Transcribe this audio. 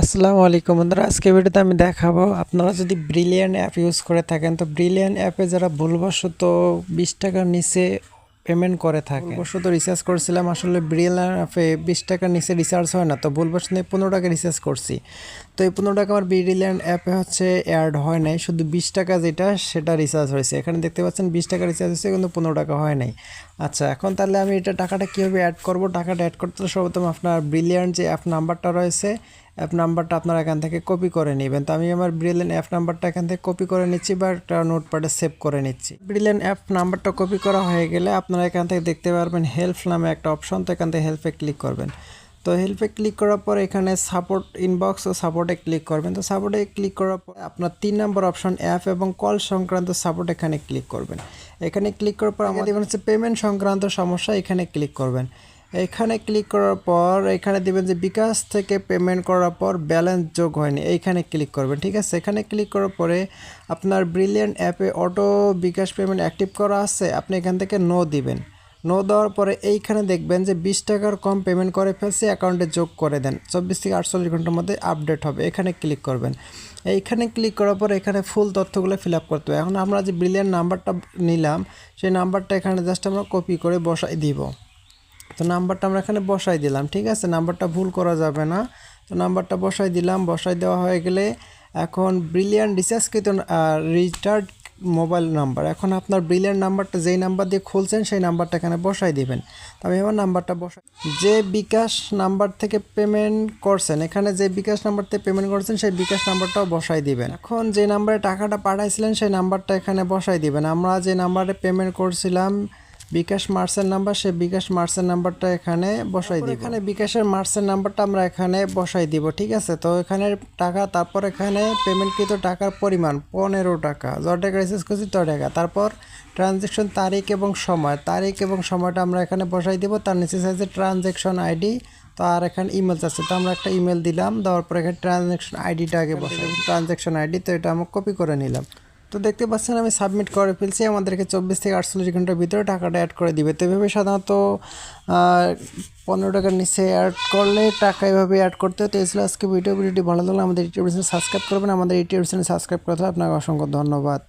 আসসালামু আলাইকুম বন্ধুরা, আজকে ভিডিওতে আমি দেখাবো আপনারা যদি ব্রিলিয়ান্ট অ্যাপ ইউজ করে থাকেন তো ব্রিলিয়ান্ট অ্যাপে যারা ভুলবশত 20 টাকার নিচে পেমেন্ট করে থাকে, ভুলবশত রিচার্জ করছিলাম। আসলে ব্রিলিয়ান্ট অ্যাপে 20 টাকার নিচে রিচার্জ হয় না, তো ভুলবশত 15 টাকা রিচার্জ করছি। তো এই 15 টাকা আমার ব্রিলিয়ান্ট অ্যাপে অ্যাড হয় নাই, শুধু 20 টাকা যেটা সেটা রিচার্জ হয়েছে। এখানে দেখতে পাচ্ছেন 20 টাকা রিচার্জ হয়েছে কিন্তু 15 টাকা হয় নাই। আচ্ছা, এখন তাহলে আমি টাকাটা কীভাবে অ্যাড করব? টাকাটা অ্যাড করতে হলে সর্বপ্রথম আপনার ব্রিলিয়ান্ট যে অ্যাপ নাম্বারটা রয়েছে, অ্যাপ নাম্বারটা আপনারা এখান থেকে কপি করে নেবেন। তো আমি আমার ব্রিলিয়ান্ট অ্যাপ নাম্বারটা এখান থেকে কপি করে নিচ্ছি বা একটা নোটপ্যাডে সেভ করে নিচ্ছি। ব্রিলিয়ান্ট অ্যাপ নাম্বারটা কপি করা হয়ে গেলে আপনারা এখান থেকে দেখতে পারবেন হেল্প নামে একটা অপশন, তো এখান থেকে হেল্পে ক্লিক করবেন। তো হেল্পে ক্লিক করার পর এখানে সাপোর্ট ইনবক্স ও সাপোর্টে ক্লিক করবেন। তো সাপোর্টে ক্লিক করার পর আপনার 3 নম্বর অপশন অ্যাপ এবং কল সংক্রান্ত সাপোর্ট এখানে ক্লিক করবেন। এখানে ক্লিক করার পর আমাদের পেমেন্ট সংক্রান্ত সমস্যা, এখানে ক্লিক করবেন। এখানে ক্লিক করার পর এখানে দিবেন যে বিকাশ থেকে পেমেন্ট করার পর ব্যালেন্স যোগ হয়নি, এইখানে ক্লিক করবেন। ঠিক আছে, এখানে ক্লিক করার পরে আপনার ব্রিলিয়ান্ট অ্যাপে অটো বিকাশ পেমেন্ট অ্যাক্টিভ করা আছে, আপনি এখান থেকে নো দিবেন। নো দেওয়ার পরে এইখানে দেখবেন যে 20 টাকার কম পেমেন্ট করে ফেলছে, অ্যাকাউন্টে যোগ করে দেন। 24 থেকে 48 ঘন্টার মধ্যে আপডেট হবে, এখানে ক্লিক করবেন। এইখানে ক্লিক করার পর এখানে ফুল তথ্যগুলো ফিল আপ করতে হবে। এখন আমরা যে ব্রিলিয়ান্ট নাম্বারটা নিলাম সেই নাম্বারটা এখানে জাস্ট আমরা কপি করে বসাই দিব। তো নাম্বারটা আমরা এখানে বসাই দিলাম। ঠিক আছে, নাম্বারটা ভুল করা যাবে না। তো নাম্বারটা বসাই দিলাম। বসাই দেওয়া হয়ে গেলে এখন ব্রিলিয়ান্ট রিচার্জকৃত রিচার্জ মোবাইল নাম্বার, এখন আপনার ব্রিলিয়ান্ট নাম্বারটা যেই নাম্বার দিয়ে খুলছেন সেই নাম্বারটা এখানে বসাই দিবেন। তো আমি আমার নাম্বারটা বসাই, যে বিকাশ নাম্বার থেকে পেমেন্ট করছেন, এখানে যে বিকাশ নাম্বার থেকে পেমেন্ট করছেন সেই বিকাশ নাম্বারটাও বসাই দিবেন। এখন যে নাম্বারে টাকাটা পাঠাইছিলেন সেই নাম্বারটা এখানে বসাই দিবেন। আমরা যে নাম্বারে পেমেন্ট করছিলাম বিকাশ মার্চেন্ট নাম্বার, সেই বিকাশ মার্চেন্ট নাম্বারটা এখানে বসাই দিব। এখানে বিকাশের মার্চেন্ট নাম্বারটা আমরা এখানে বসাই দিব। ঠিক আছে, তো এখানে টাকা, তারপর এখানে পেমেন্টকৃত টাকার পরিমাণ 15 টাকা, যত টাকা রিচার্জ করছি তত টাকা, তারপর ট্রানজ্যাকশন তারিখ এবং সময়, তারিখ এবং সময়টা আমরা এখানে বসাই দিব। তার নিচে চাইছে ট্রানজ্যাকশন আইডি, তো আর এখানে ইমেল চাচ্ছে, তো আমরা একটা ইমেল দিলাম। দেওয়ার পর এখানে ট্রানজ্যাকশন আইডিটা আগে বসাই, ট্রানজ্যাকশন আইডি, তো এটা আমরা কপি করে নিলাম। তো দেখতে পাচ্ছেন আমি সাবমিট করে ফেলছি, আমাদেরকে 24 থেকে 48 ঘন্টার ভিতরে টাকাটা অ্যাড করে দিবে। তো এভাবে সাধারণত 15 টাকার নিচে অ্যাড করলে টাকা এভাবে অ্যাড করতে হতো। এই ছিল আজকে ভিডিওটি ভালো লাগলে আমাদের ইউটিউব চ্যানেল সাবস্ক্রাইব করবেন। আমাদের ইউটিউব চ্যানেল সাবস্ক্রাইব করতে হবে। আপনাকে অসংখ্য ধন্যবাদ।